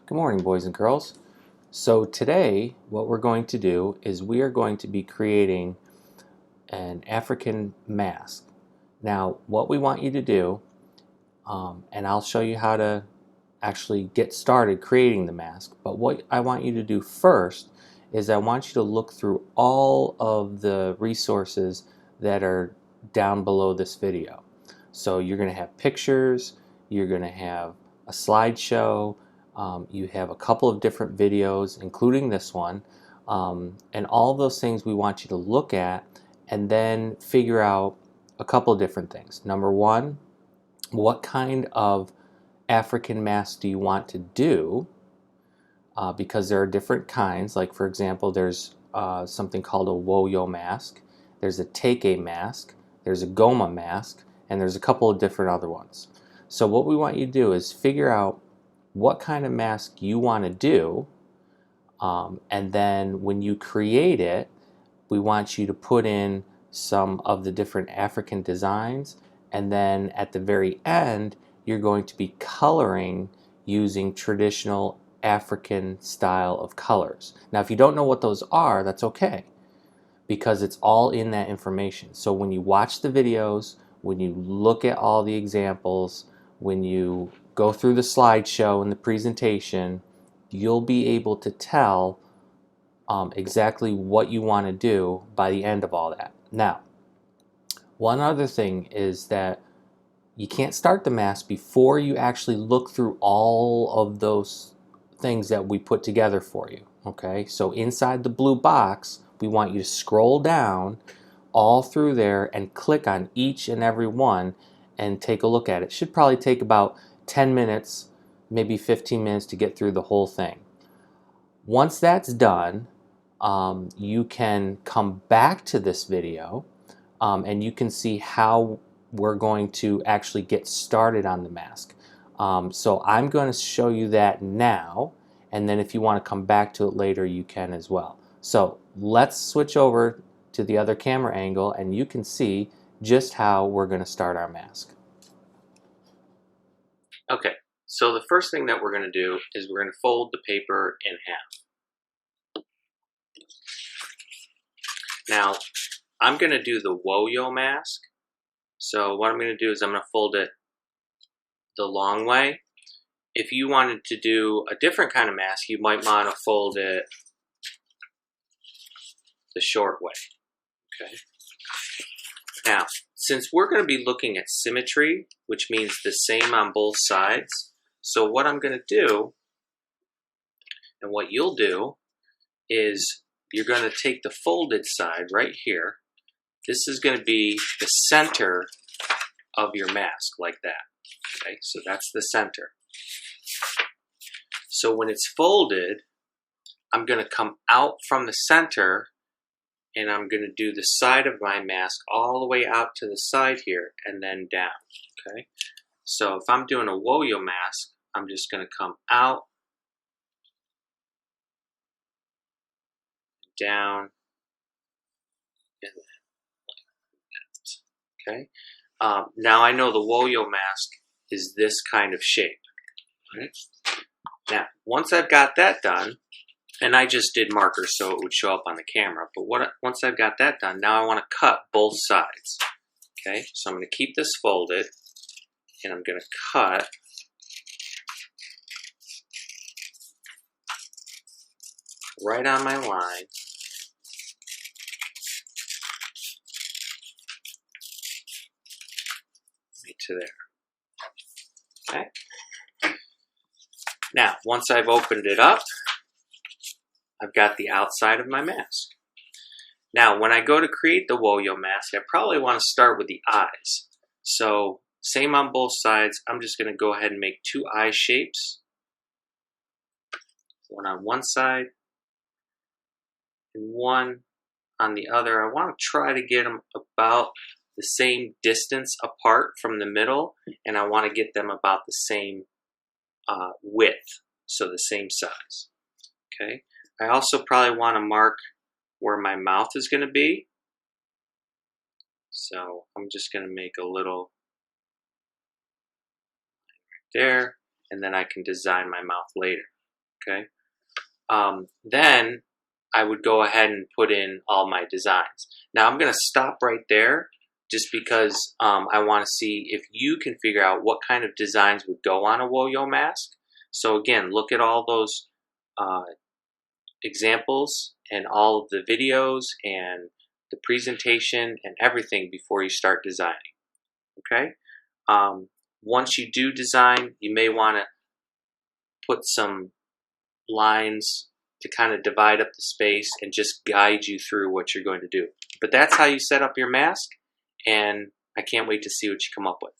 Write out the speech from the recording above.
Good morning, boys and girls. So today, what we're going to do is we are going to be creating an African mask. Now, what we want you to do, and I'll show you how to actually get started creating the mask, but what I want you to do first is I want you to look through all of the resources that are down below this video. So you're going to have pictures, you're going to have a slideshow, you have a couple of different videos, including this one, and all of those things we want you to look at and then figure out a couple of different things. Number one, what kind of African mask do you want to do? Because there are different kinds. Like, for example, there's something called a Woyo mask, there's a Teke mask, there's a Goma mask, and there's a couple of different other ones. So what we want you to do is figure out what kind of mask you want to do, and then when you create it, we want you to put in some of the different African designs, and then at the very end you're going to be coloring using traditional African style of colors. Now if you don't know what those are, that's okay, because it's all in that information. So when you watch the videos, when you look at all the examples, when you go through the slideshow and the presentation, you'll be able to tell exactly what you want to do by the end of all that. Now, one other thing is that you can't start the mask before you actually look through all of those things that we put together for you. Okay, so inside the blue box, we want you to scroll down all through there and click on each and every one and take a look at it. It should probably take about 10 minutes, maybe 15 minutes to get through the whole thing. Once that's done, you can come back to this video and you can see how we're going to actually get started on the mask. So I'm going to show you that now, and then if you want to come back to it later, you can as well. So let's switch over to the other camera angle and you can see just how we're going to start our mask. Okay, so the first thing that we're going to do is we're going to fold the paper in half. Now, I'm going to do the Woyo mask. So what I'm going to do is I'm going to fold it the long way. If you wanted to do a different kind of mask, you might want to fold it the short way. Okay. Now, since we're going to be looking at symmetry, which means the same on both sides, so what I'm going to do, and what you'll do, is you're going to take the folded side right here. This is going to be the center of your mask, like that. Okay, so that's the center. So when it's folded, I'm going to come out from the center and I'm going to do the side of my mask all the way out to the side here and then down. Okay, so if I'm doing a Woyo mask, I'm just going to come out, down, and then like that. Okay, now I know the Woyo mask is this kind of shape. Right? Now, once I've got that done, and I just did markers so it would show up on the camera, but once I've got that done, now I want to cut both sides. Okay, so I'm going to keep this folded, and I'm going to cut right on my line right to there. Okay. Now, once I've opened it up, I've got the outside of my mask. Now, when I go to create the Woyo mask, I probably want to start with the eyes. So, same on both sides, I'm just going to go ahead and make two eye shapes. One on one side, and one on the other. I want to try to get them about the same distance apart from the middle, and I want to get them about the same width, so the same size. Okay. I also probably want to mark where my mouth is going to be. So I'm just going to make a little right there, and then I can design my mouth later. Okay. Then I would go ahead and put in all my designs. Now I'm going to stop right there just because I want to see if you can figure out what kind of designs would go on a Woyo mask. So again, look at all those examples and all of the videos and the presentation and everything before you start designing. Okay. Once you do design, you may want to put some lines to kind of divide up the space and just guide you through what you're going to do. But that's how you set up your mask, and I can't wait to see what you come up with.